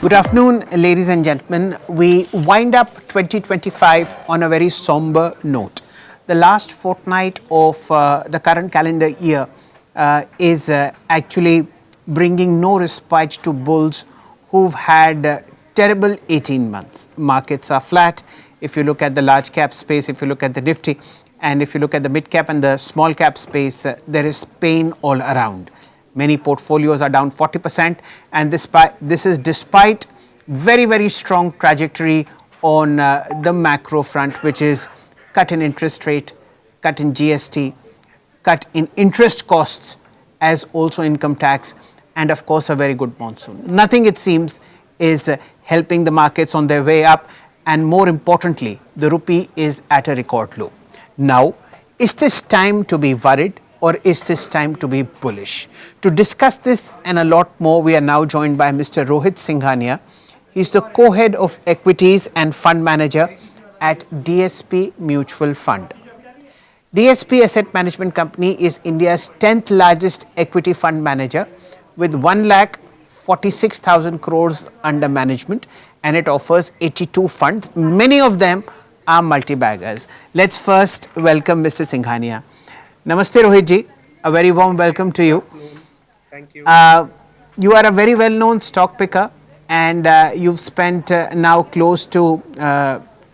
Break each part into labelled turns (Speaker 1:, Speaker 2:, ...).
Speaker 1: Good afternoon, ladies and gentlemen. We wind up 2025 on a very somber note. The last fortnight of the current calendar year is actually bringing no respite to bulls who've had terrible 18 months. Markets are flat. If you look at the large cap space, if you look at the Nifty, and if you look at the mid cap and the small cap space, there is pain all around. Many portfolios are down 40%, and this is despite very, very strong trajectory on the macro front, which is cut in interest rate, cut in GST, cut in interest costs, as also income tax, and of course a very good monsoon. Nothing, it seems, is helping the markets on their way up, and more importantly, the rupee is at a record low. Now, is this time to be worried, or is this time to be bullish? To discuss this and a lot more, we are now joined by Mr. Rohit Singhania. He's the co-head of equities and fund manager at DSP Mutual Fund. DSP Asset Management Company is India's 10th largest equity fund manager with 1,46,000 crores under management, and it offers 82 funds. Many of them are multi-baggers. Let's first welcome Mr. Singhania. Namaste Rohit ji, a very warm welcome to you.
Speaker 2: Thank you.
Speaker 1: You are a very well-known stock picker, and you've spent now close to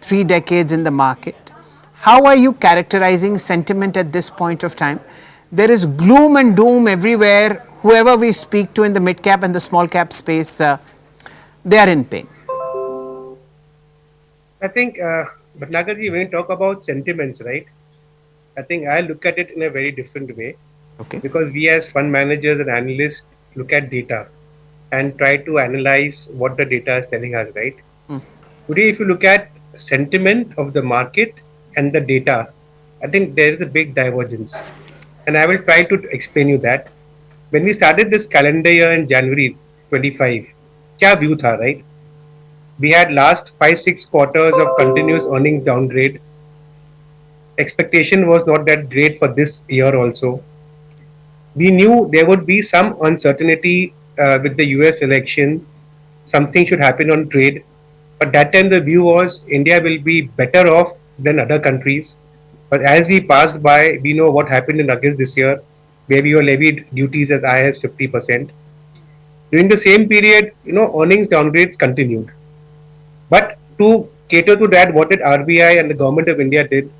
Speaker 1: 3 decades in the market. How are you characterizing sentiment at this point of time? There is gloom and doom everywhere. Whoever we speak to in the mid-cap and the small-cap space, they are in pain.
Speaker 2: I think, but Nagarji, when you talk about sentiments, right? I think I look at it in a very different way.
Speaker 1: Okay.
Speaker 2: Because we as fund managers and analysts look at data and try to analyze what the data is telling us, right? Today, if you look at sentiment of the market and the data, I think there is a big divergence. And I will try to explain you that. When we started this calendar year in January 25, kya view tha, right? We had last 5-6 quarters of continuous earnings downgrade. Expectation was not that great for this year also. We knew there would be some uncertainty with the US election. Something should happen on trade. But that time the view was India will be better off than other countries. But as we passed by, we know what happened in August this year, where we were levied duties as high as 50%. During the same period, earnings downgrades continued. But to cater to that, what did RBI and the government of India did?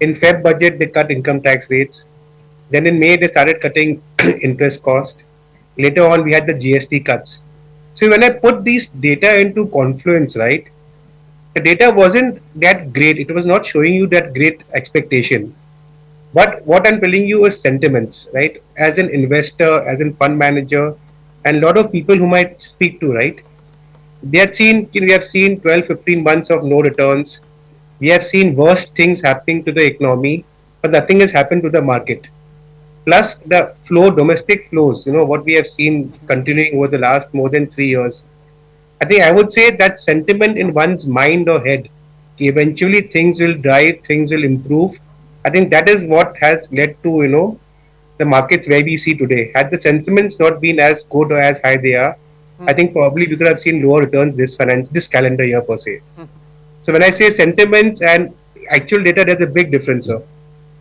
Speaker 2: In Feb budget, they cut income tax rates. Then in May, they started cutting interest cost. Later on, we had the GST cuts. So when I put these data into confluence, right, the data wasn't that great. It was not showing you that great expectation. But what I'm telling you is sentiments, right? As an investor, as a fund manager, and a lot of people whom I speak to, right, we have seen 12, 15 months of no returns. We have seen worse things happening to the economy, but nothing has happened to the market. Plus the domestic flows, what we have seen continuing over the last more than 3 years. I think I would say that sentiment in one's mind or head, eventually things will drive, things will improve. I think that is what has led to, the markets where we see today. Had the sentiments not been as good or as high they are, I think probably we could have seen lower returns this calendar year per se. So when I say sentiments and actual data, there's a big difference, sir.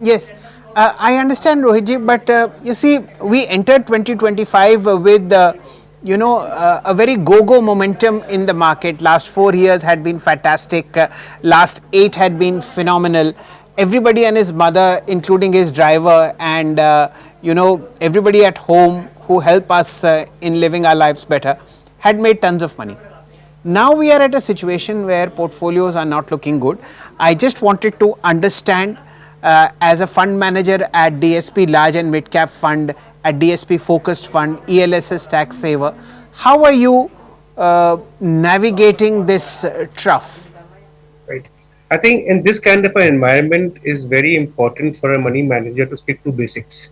Speaker 1: Yes, I understand, Rohitji, but you see, we entered 2025 with a very go-go momentum in the market. Last 4 years had been fantastic. Last 8 had been phenomenal. Everybody and his mother, including his driver, and everybody at home who help us in living our lives better, had made tons of money. Now we are at a situation where portfolios are not looking good. I just wanted to understand, as a fund manager at DSP Large and Mid Cap Fund, at DSP Focused Fund, ELSS Tax Saver, how are you navigating this trough?
Speaker 2: Right. I think in this kind of an environment is very important for a money manager to stick to basics.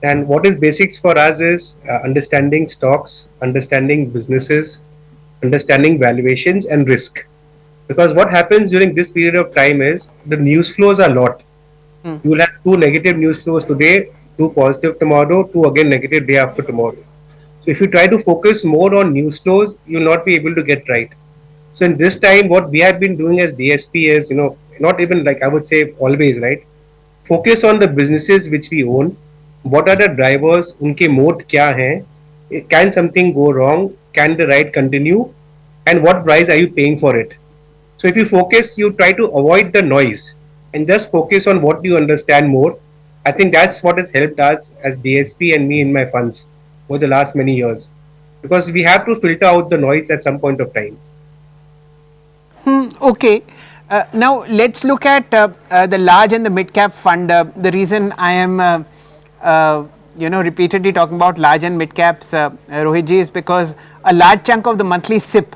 Speaker 2: And what is basics for us is understanding stocks, understanding businesses, understanding valuations and risk. Because what happens during this period of time is the news flows are a lot. You will have 2 negative news flows today, 2 positive tomorrow, 2 again negative day after tomorrow. So If you try to focus more on news flows, you'll not be able to get right. So in this time, what we have been doing as DSP is, not even like I would say always, right? Focus on the businesses which we own. What are the drivers? Unke moat kya hai? Can something go wrong? Can the ride continue? And what price are you paying for it? So if you focus, you try to avoid the noise and just focus on what you understand more. I think that's what has helped us as DSP and me in my funds over the last many years. Because we have to filter out the noise at some point of time.
Speaker 1: Okay. Now let's look at the large and the mid cap fund. The reason I am repeatedly talking about large and mid caps, Rohitji, is because a large chunk of the monthly SIP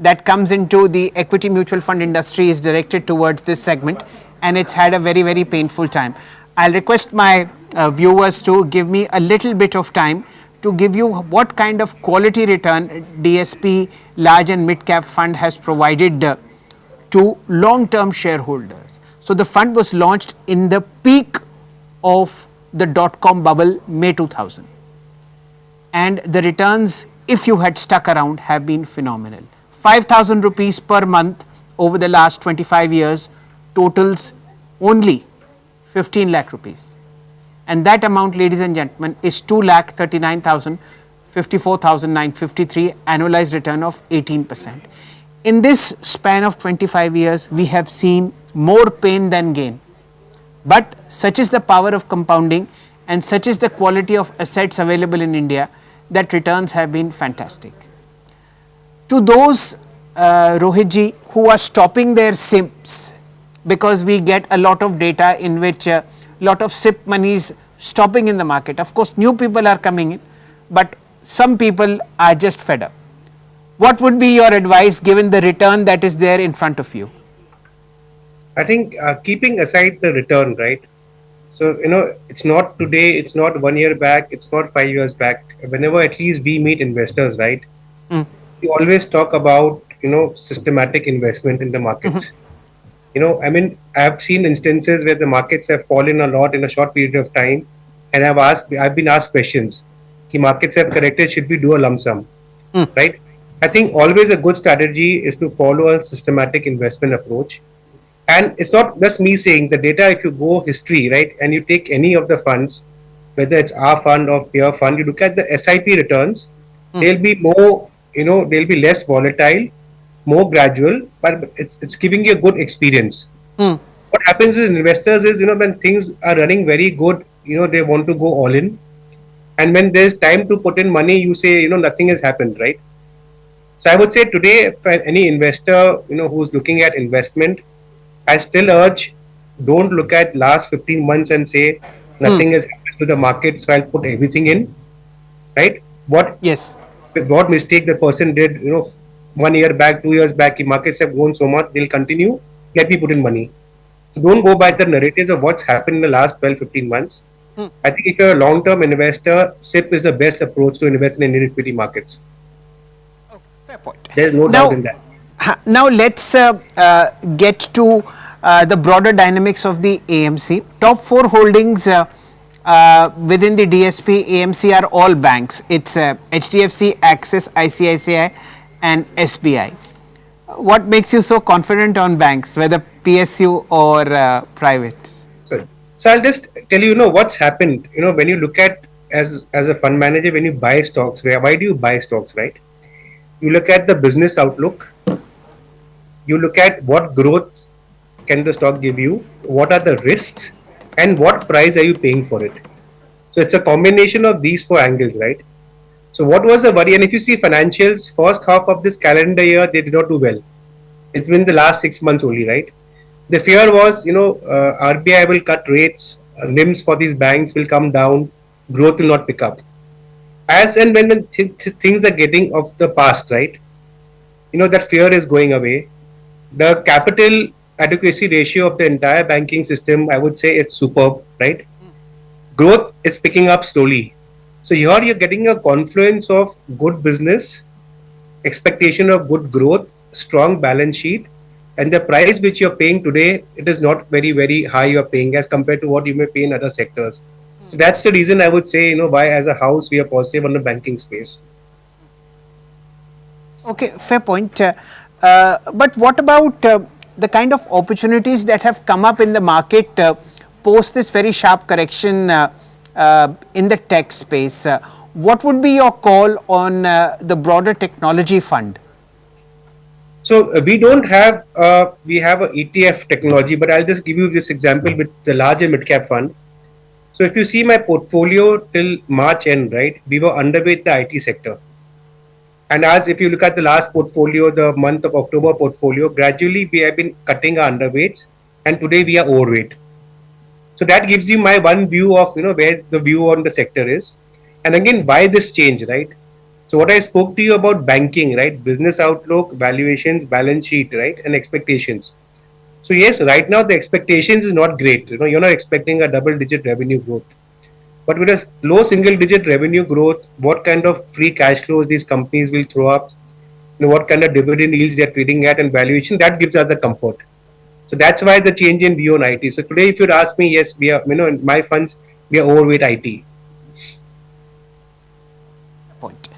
Speaker 1: that comes into the equity mutual fund industry is directed towards this segment, and it's had a very, very painful time. I'll request my viewers to give me a little bit of time to give you what kind of quality return DSP large and mid cap fund has provided to long term shareholders. So the fund was launched in the peak of the dot-com bubble, May 2000, and the returns, if you had stuck around, have been phenomenal. 5,000 rupees per month over the last 25 years totals only 15 lakh rupees. And that amount, ladies and gentlemen, is 2,39,054,953, annualized return of 18%. In this span of 25 years, we have seen more pain than gain. But such is the power of compounding and such is the quality of assets available in India that returns have been fantastic. To those, Rohitji, who are stopping their SIPs, because we get a lot of data in which a lot of SIP money is stopping in the market. Of course, new people are coming in, but some people are just fed up. What would be your advice given the return that is there in front of you?
Speaker 2: I think keeping aside the return, right? So, it's not today, it's not 1 year back, it's not 5 years back. Whenever at least we meet investors, right? We always talk about, systematic investment in the markets. I have seen instances where the markets have fallen a lot in a short period of time, and I've been asked questions. The markets have corrected, should we do a lump sum? Right? I think always a good strategy is to follow a systematic investment approach. And it's not just me saying the data, if you go history, right, and you take any of the funds, whether it's our fund or peer fund, you look at the SIP returns, they'll be more, they'll be less volatile, more gradual, but it's giving you a good experience. What happens with investors is, when things are running very good, they want to go all in. And when there's time to put in money, you say, nothing has happened, right? So I would say today, for any investor, who's looking at investment, I still urge, don't look at last 15 months and say nothing has happened to the market, so I'll put everything in, right? What mistake the person did, 1 year back, 2 years back, the markets have grown so much, they'll continue, let me put in money. So don't go by the narratives of what's happened in the last 12, 15 months. I think if you're a long-term investor, SIP is the best approach to invest in Indian equity markets.
Speaker 1: Fair point.
Speaker 2: There's no doubt in that.
Speaker 1: Now let's get to the broader dynamics of the AMC. Top 4 holdings within the DSP AMC are all banks. It's HDFC, Axis, ICICI and SBI. What makes you so confident on banks, whether PSU or private?
Speaker 2: So I'll just tell you, what's happened. When you look at as a fund manager, when you buy stocks, why do you buy stocks, right? You look at the business outlook. You look at what growth can the stock give you, what are the risks, and what price are you paying for it. So it's a combination of these 4 angles, right? So what was the worry? And if you see financials, first half of this calendar year, they did not do well. It's been the last 6 months only, right? The fear was, RBI will cut rates, NIMs for these banks will come down, growth will not pick up. As and when things are getting off the past, right? That fear is going away. The capital adequacy ratio of the entire banking system, I would say, is superb, right? Growth is picking up slowly. So here you're getting a confluence of good business, expectation of good growth, strong balance sheet, and the price which you're paying today, it is not very, very high you're paying as compared to what you may pay in other sectors. So that's the reason I would say, why as a house we are positive on the banking space.
Speaker 1: Okay, fair point. But what about the kind of opportunities that have come up in the market post this very sharp correction in the tech space? What would be your call on the broader technology fund?
Speaker 2: So we don't have we have a ETF technology, but I'll just give you this example with the large and mid cap fund. So if you see my portfolio till March end, right, we were underweight the IT sector. And as if you look at the last portfolio, the month of October portfolio, gradually we have been cutting our underweights, and today we are overweight. So that gives you my one view of where the view on the sector is, and again why this change, right? So what I spoke to you about banking, right? Business outlook, valuations, balance sheet, right, and expectations. So yes, right now the expectations is not great. You're not expecting a double-digit revenue growth. But with a low single-digit revenue growth, what kind of free cash flows these companies will throw up, what kind of dividend yields they're trading at, and valuation, that gives us the comfort. So that's why the change in view on IT. So today, if you'd ask me, yes, we are, in my funds, we are overweight IT.
Speaker 1: Point.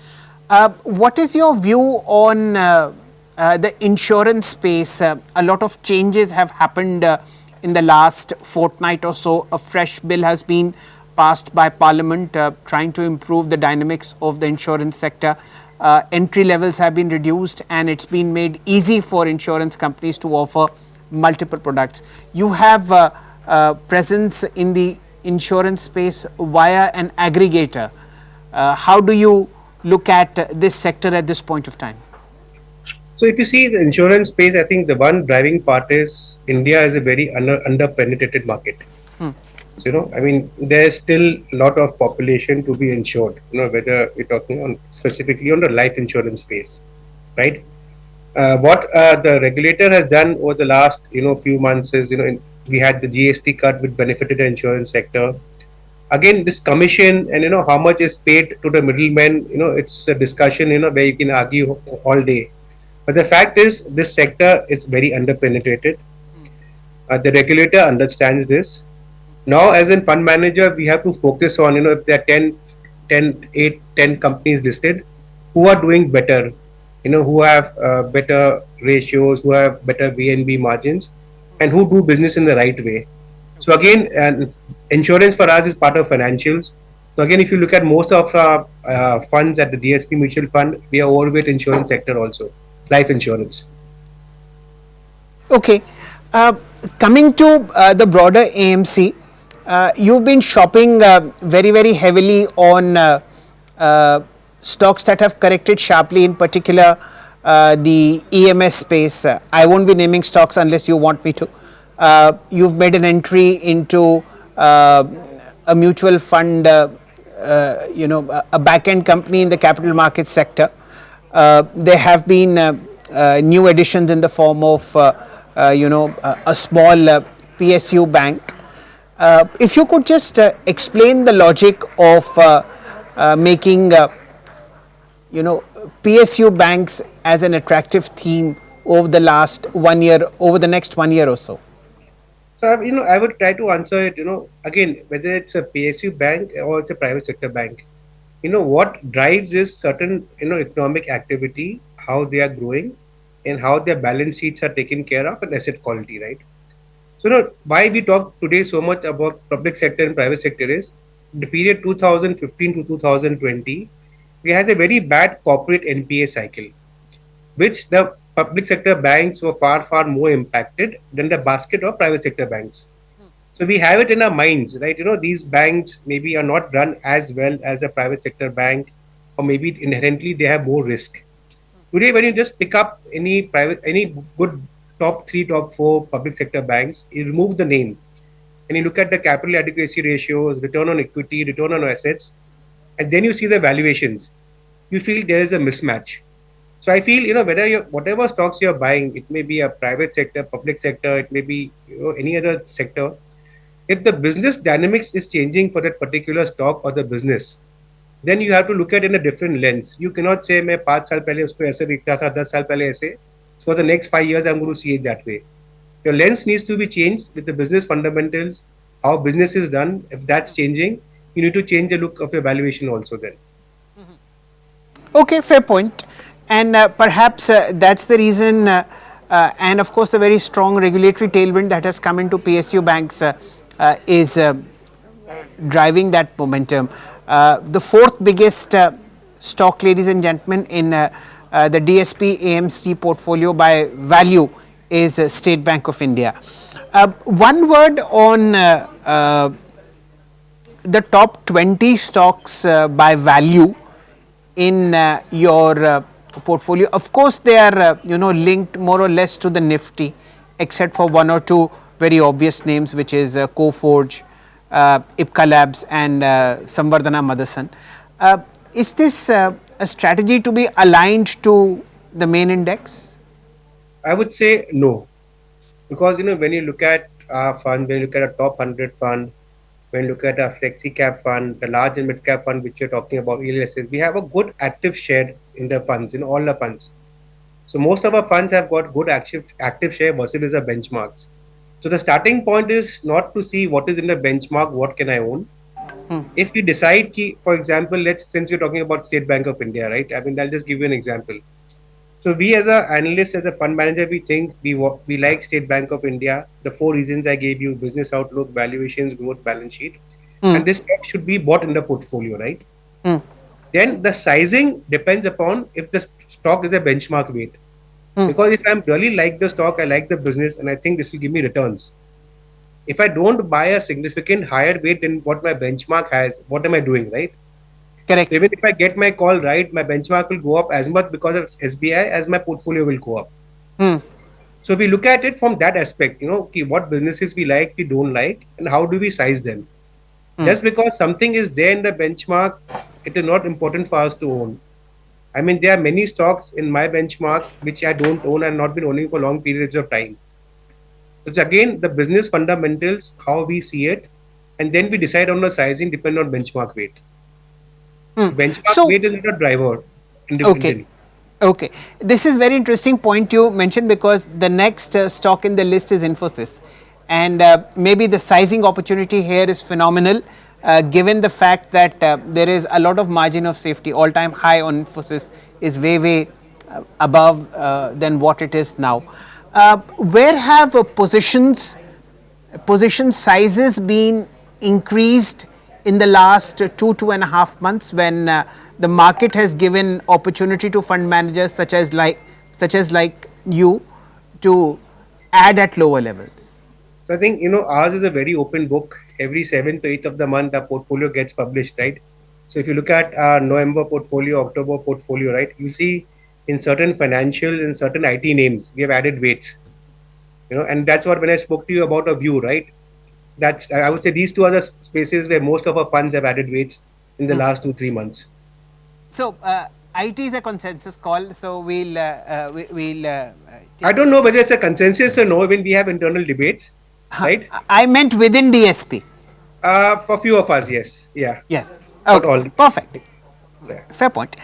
Speaker 1: What is your view on the insurance space? A lot of changes have happened in the last fortnight or so. A fresh bill has been passed by Parliament trying to improve the dynamics of the insurance sector. Entry levels have been reduced, and it's been made easy for insurance companies to offer multiple products. You have presence in the insurance space via an aggregator. How do you look at this sector at this point of time?
Speaker 2: So if you see the insurance space, I think the one driving part is India is a very under penetrated market. So, I mean, there's still a lot of population to be insured, whether we're talking on specifically on the life insurance space, right? What the regulator has done over the last, few months is, we had the GST cut which benefited the insurance sector. Again, this commission and, how much is paid to the middlemen, it's a discussion, where you can argue all day. But the fact is, this sector is very underpenetrated. The regulator understands this. Now, as a fund manager, we have to focus on, if there are 10 companies listed who are doing better, who have better ratios, who have better VNB margins, and who do business in the right way. So again, insurance for us is part of financials. So again, if you look at most of our funds at the DSP mutual fund, we are overweight insurance sector also, life insurance.
Speaker 1: Okay. Uh, Coming to the broader AMC, you've been shopping very, very heavily on stocks that have corrected sharply, in particular the EMS space. I won't be naming stocks unless you want me to. You've made an entry into a mutual fund, a back-end company in the capital markets sector. There have been new additions in the form of, a small PSU bank. If you could just explain the logic of making, PSU banks as an attractive theme over the last 1 year, over the next 1 year or so.
Speaker 2: So, I would try to answer it, again, whether it's a PSU bank or it's a private sector bank, what drives is certain, economic activity, how they are growing and how their balance sheets are taken care of and asset quality, right? So, why we talk today so much about public sector and private sector is the period 2015 to 2020, we had a very bad corporate NPA cycle, which the public sector banks were far, far more impacted than the basket of private sector banks. So we have it in our minds, right? These banks maybe are not run as well as a private sector bank, or maybe inherently they have more risk. Today, when you just pick up any good top three, top four public sector banks, you remove the name and you look at the capital adequacy ratios, return on equity, return on assets, and then you see the valuations, you feel there is a mismatch. So I feel, whether whatever stocks you're buying, it may be a private sector, public sector, it may be any other sector. If the business dynamics is changing for that particular stock or the business, then you have to look at it in a different lens. You cannot say मैं 5 साल पहले उसको ऐसे दिखता था 10 साल पहले ऐसे. So for the next 5 years, I'm going to see it that way. Your lens needs to be changed with the business fundamentals, how business is done. If that's changing, you need to change the look of your valuation also then.
Speaker 1: Okay, fair point. And perhaps that's the reason, and of course, the very strong regulatory tailwind that has come into PSU banks is driving that momentum. The fourth biggest stock, ladies and gentlemen, in the DSP AMC portfolio by value is State Bank of India. One word on the top 20 stocks by value in your portfolio. Of course, they are linked more or less to the Nifty, except for one or two very obvious names, which is Coforge, Ipca Labs, and Samvardhana Motherson. Is this a strategy to be aligned to the main index?
Speaker 2: I would say no, because when you look at our fund, when you look at a top 100 fund, when you look at a flexi cap fund, the large and mid cap fund which you're talking about, ELSs, we have a good active share in the funds, in all the funds. So most of our funds have got good active share versus the benchmarks. So the starting point is not to see what is in the benchmark, what can I own. If we decide, for example, since you're talking about State Bank of India, right? I mean, I'll just give you an example. So we as a analyst, as a fund manager, we think we like State Bank of India. The four reasons I gave you: business outlook, valuations, growth, balance sheet, and this stock should be bought in the portfolio, right? Then the sizing depends upon if the stock is a benchmark weight. Because if I'm really like the stock, I like the business, and I think this will give me returns. If I don't buy a significant higher weight than what my benchmark has, what am I doing, right?
Speaker 1: Correct.
Speaker 2: Even if I get my call right, my benchmark will go up as much because of SBI as my portfolio will go up. So we look at it from that aspect, okay, what businesses we like, we don't like, and how do we size them. Just because something is there in the benchmark, it is not important for us to own. I mean, there are many stocks in my benchmark which I don't own and not been owning for long periods of time. It's again the business fundamentals, how we see it, and then we decide on the sizing depending on benchmark weight. Benchmark
Speaker 1: So,
Speaker 2: weight is not a driver
Speaker 1: okay.
Speaker 2: independently.
Speaker 1: Okay, this is very interesting point you mentioned, because the next stock in the list is Infosys, and maybe the sizing opportunity here is phenomenal, given the fact that there is a lot of margin of safety. All time high on Infosys is way above than what it is now. Where have position sizes been increased in the last 2.5 months, when the market has given opportunity to fund managers such as like you to add at lower levels?
Speaker 2: So I think ours is a very open book. Every 7th to 8th of the month, our portfolio gets published, right? So if you look at our November portfolio, October portfolio, right, you see in certain financial, in certain IT names, we have added weights. And that's what when I spoke to you about a view, right? That's I would say these two are the spaces where most of our funds have added weights in the last 2-3 months.
Speaker 1: So IT is a consensus call. So we'll
Speaker 2: I
Speaker 1: take
Speaker 2: don't
Speaker 1: it.
Speaker 2: know whether it's a consensus or no. When we have internal debates, right?
Speaker 1: I meant within DSP.
Speaker 2: For few of us, yes, yeah,
Speaker 1: Yes.
Speaker 2: not
Speaker 1: Okay.
Speaker 2: all.
Speaker 1: Perfect.
Speaker 2: Yeah.
Speaker 1: Fair point.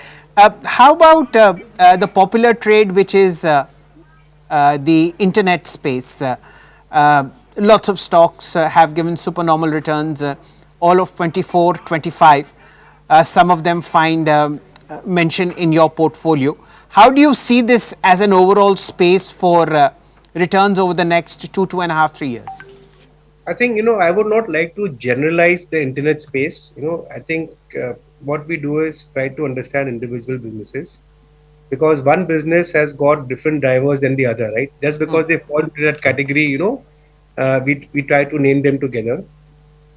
Speaker 1: How about the popular trade, which is the internet space? Lots of stocks have given supernormal returns, all of 24, 25. Some of them find mention in your portfolio. How do you see this as an overall space for returns over the next 2.5, 3 years?
Speaker 2: I think I would not like to generalize the internet space. I think what we do is try to understand individual businesses, because one business has got different drivers than the other, right? Just because they fall into that category, we try to name them together.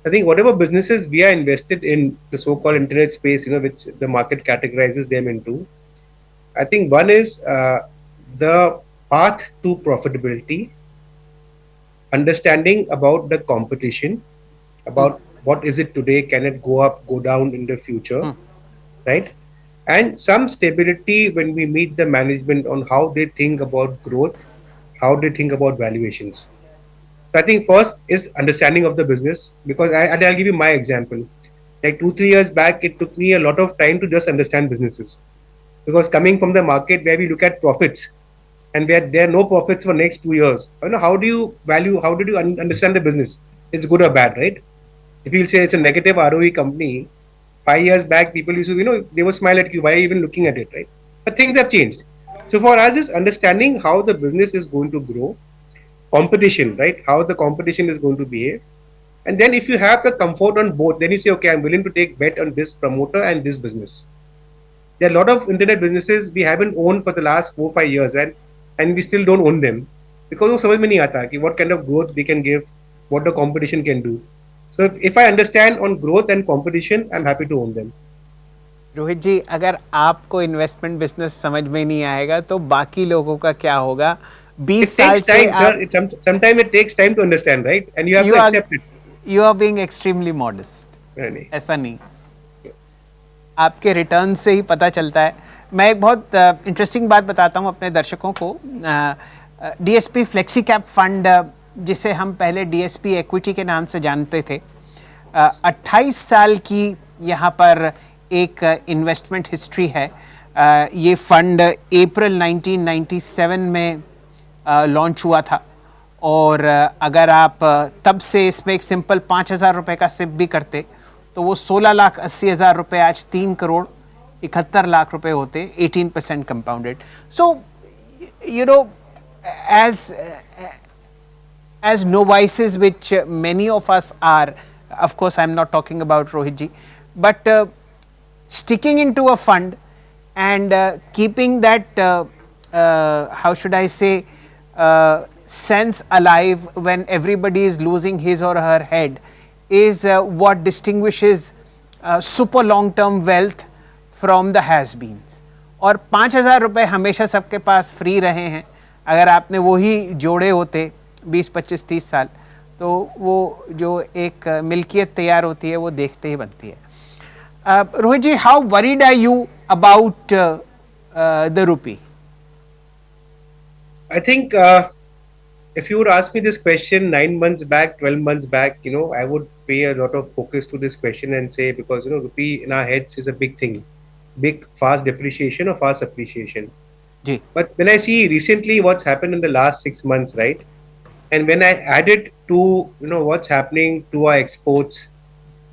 Speaker 2: I think whatever businesses we are invested in the so-called internet space, which the market categorizes them into, I think one is the path to profitability, understanding about the competition, about what is it today, can it go up, go down in the future, right? And some stability when we meet the management on how they think about growth, how they think about valuations. So I think first is understanding of the business, because I'll give you my example. Like 2-3 years back, it took me a lot of time to just understand businesses, because coming from the market where we look at profits and where there are no profits for next 2 years, how do you value? How did you understand the business? It's good or bad, right? If you'll say it's a negative ROE company, 5 years back, people used to, they would smile at you. Why are you even looking at it, right? But things have changed. So for us, is understanding how the business is going to grow, competition, right? How the competition is going to behave. And then if you have the comfort on both, then you say, okay, I'm willing to take bet on this promoter and this business. There are a lot of internet businesses we haven't owned for the last 4 5 years, and we still don't own them because वो समझ में नहीं आता कि what kind of growth they can give, what the competition can do. So if I understand on growth and competition, I'm happy to own them.
Speaker 1: Rohit जी, अगर आपको investment business समझ में नहीं आएगा तो बाकी लोगों का क्या होगा? 20
Speaker 2: It
Speaker 1: साल
Speaker 2: takes
Speaker 1: से
Speaker 2: time, sir.
Speaker 1: आप
Speaker 2: Sometimes it takes time to understand, right? And you have
Speaker 1: you
Speaker 2: to
Speaker 1: are
Speaker 2: accept it.
Speaker 1: You are being extremely modest.
Speaker 2: नहीं.
Speaker 1: ऐसा नहीं, आपके रिटर्न से ही पता चलता है. मैं एक बहुत इंटरेस्टिंग बात बताता हूँ अपने दर्शकों को. डीएसपी फ्लेक्सी कैप फंड, जिसे हम पहले डीएसपी इक्विटी के नाम से जानते थे, 28 साल की यहाँ पर एक इन्वेस्टमेंट हिस्ट्री है. ये फंड अप्रैल 1997 में लॉन्च हुआ था, और अगर आप तब से इसमें एक सिंपल 5,000 रुपये का सिप भी करते तो वो 16,80,000 रुपये आज 3,71,00,000 रुपये होते, 18% compounded. So you know, as novices, which many of us are, of course I'm not talking about Rohit ji, but sticking into a fund and keeping that, how should I say, sense alive when everybody is losing his or her head is what distinguishes super long term wealth from the has-beens. और 5,000 रुपये हमेशा सबके पास free रहे हैं. अगर आपने वही जोड़े होते 20, 25, 30 साल, तो वो जो एक मिल्कियत तैयार होती है वो देखते ही बनती है. Rohit ji, how worried are you about the rupee?
Speaker 2: I think if you would ask me this question 9 months back, 12 months back, I would pay a lot of focus to this question and say, because, rupee in our heads is a big thing, big, fast depreciation or fast appreciation.
Speaker 1: जी.
Speaker 2: But when I see recently what's happened in the last 6 months, right? And when I add it to, what's happening to our exports,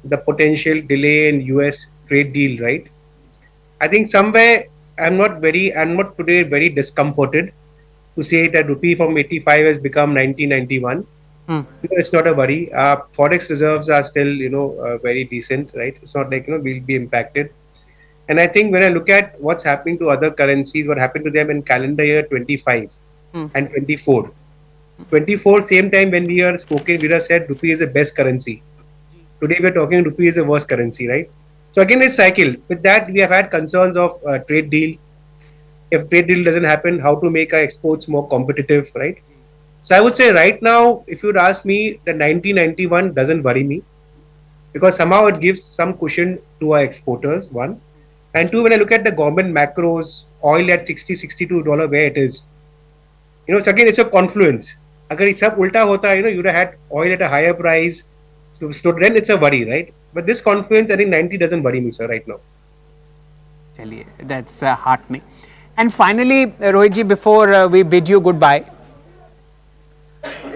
Speaker 2: the potential delay in US trade deal, right? I think somewhere I'm not today very discomforted to say that rupee from 85 has become 1991. It's not a worry. Forex reserves are still, very decent, right? It's not like, we'll be impacted. And I think when I look at what's happening to other currencies, what happened to them in calendar year 25 and 24. 24, same time when we are spoken, we have said rupee is the best currency. Today we're talking rupee is the worst currency, right? So again, it's cycle. With that, we have had concerns of trade deal. If trade deal doesn't happen, how to make our exports more competitive, right? So I would say right now, if you'd ask me, the 1991 doesn't worry me, because somehow it gives some cushion to our exporters, one. And two, when I look at the government macros, oil at $60, $62 where it is, so again, it's a confluence. Agar it's सब उल्टा होता, you'd have had oil at a higher price, so then it's a worry, right? But this confluence, I think 90 doesn't worry me, sir, right now.
Speaker 1: चलिए, that's heartening. And finally, Rohit ji, before we bid you goodbye,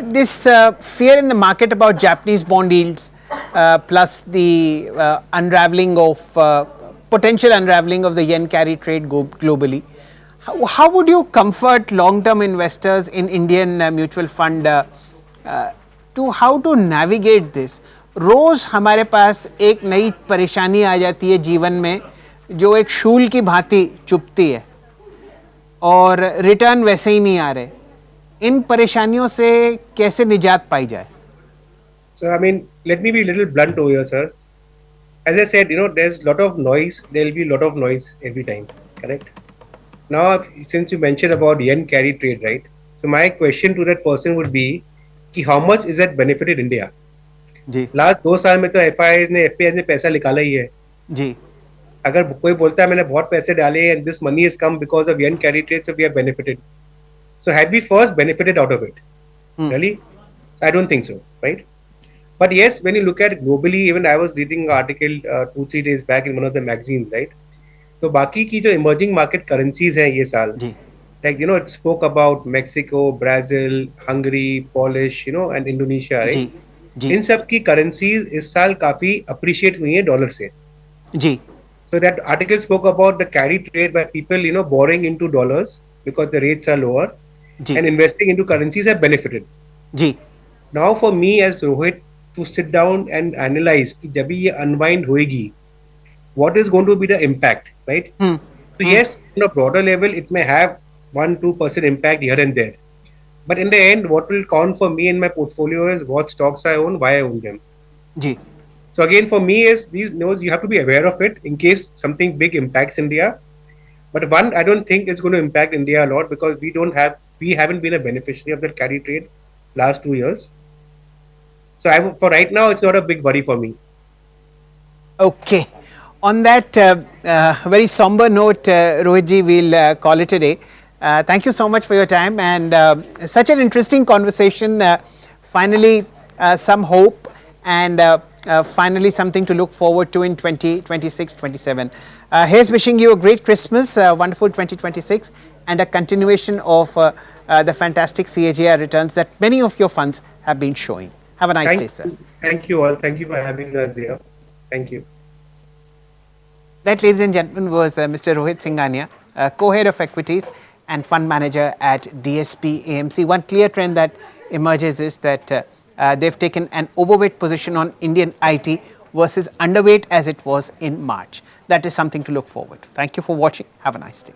Speaker 1: this fear in the market about Japanese bond yields, plus the unraveling of potential unraveling of the yen carry trade globally, how would you comfort long-term investors in Indian mutual fund to how to navigate this? रोज हमारे पास एक नई परेशानी आ जाती है जीवन में, जो एक शूल की भांति चुभती है, और रिटर्न वैसे ही नहीं आ रहे. इन परेशानियों से कैसे निजात पाई जाए?
Speaker 2: So, I mean, let me be a little blunt over here, sir. As I said, there's a lot of noise. There'll be a lot of noise every time, correct? Now, since you mentioned about yen carry trade, right? So my question to that person would be, कि how much is that benefited India?
Speaker 1: जी.
Speaker 2: Last 2 साल में तो FIIs ने FPIs ने पैसा निकाला ही है.
Speaker 1: जी.
Speaker 2: अगर कोई बोलता है मैंने बहुत पैसे डाले and this money has come because of yen carry trade, so we have benefited. So had we first benefited out of it? Really? So I don't think so, right? But yes, when you look at globally, even I was reading an article 2-3 days back in one of the magazines, right? तो बाकी की जो emerging market currencies हैं ये साल, like it spoke about Mexico, Brazil, Hungary, Polish, and Indonesia, right?
Speaker 1: जी
Speaker 2: इन सब की currencies इस साल काफी अप्रिशिएट हुई है डॉलर से.
Speaker 1: जी
Speaker 2: So that article spoke about the carry trade by people, borrowing into dollars because the rates are lower
Speaker 1: ji
Speaker 2: and investing into currencies have benefited.
Speaker 1: Ji
Speaker 2: Now for me as Rohit to sit down and analyze कि जब भी ये unwind होएगी, what is going to be the impact, right?
Speaker 1: Hmm
Speaker 2: So
Speaker 1: hmm
Speaker 2: yes, on a broader level, it may have 1-2% impact here and there. But in the end, what will count for me in my portfolio is what stocks I own, why I own them.
Speaker 1: Ji
Speaker 2: So again, for me is these knows you have to be aware of it in case something big impacts India. But one, I don't think it's going to impact India a lot because we haven't been a beneficiary of that carry trade last 2 years. So for right now, it's not a big worry for me.
Speaker 1: Okay. On that very somber note, Rohitji, we'll call it a day. Thank you so much for your time and such an interesting conversation. Finally, some hope and finally something to look forward to in 2026 27. Here's wishing you a great Christmas, wonderful 2026, and a continuation of the fantastic CAGR returns that many of your funds have been showing. Have a nice day, sir.
Speaker 2: Thank you all. Thank you for having us here. Thank you.
Speaker 1: That, ladies and gentlemen, was Mr. Rohit Singhania, co-head of equities and fund manager at DSP AMC. One clear trend that emerges is that they've taken an overweight position on Indian IT versus underweight as it was in March. That is something to look forward to. Thank you for watching. Have a nice day.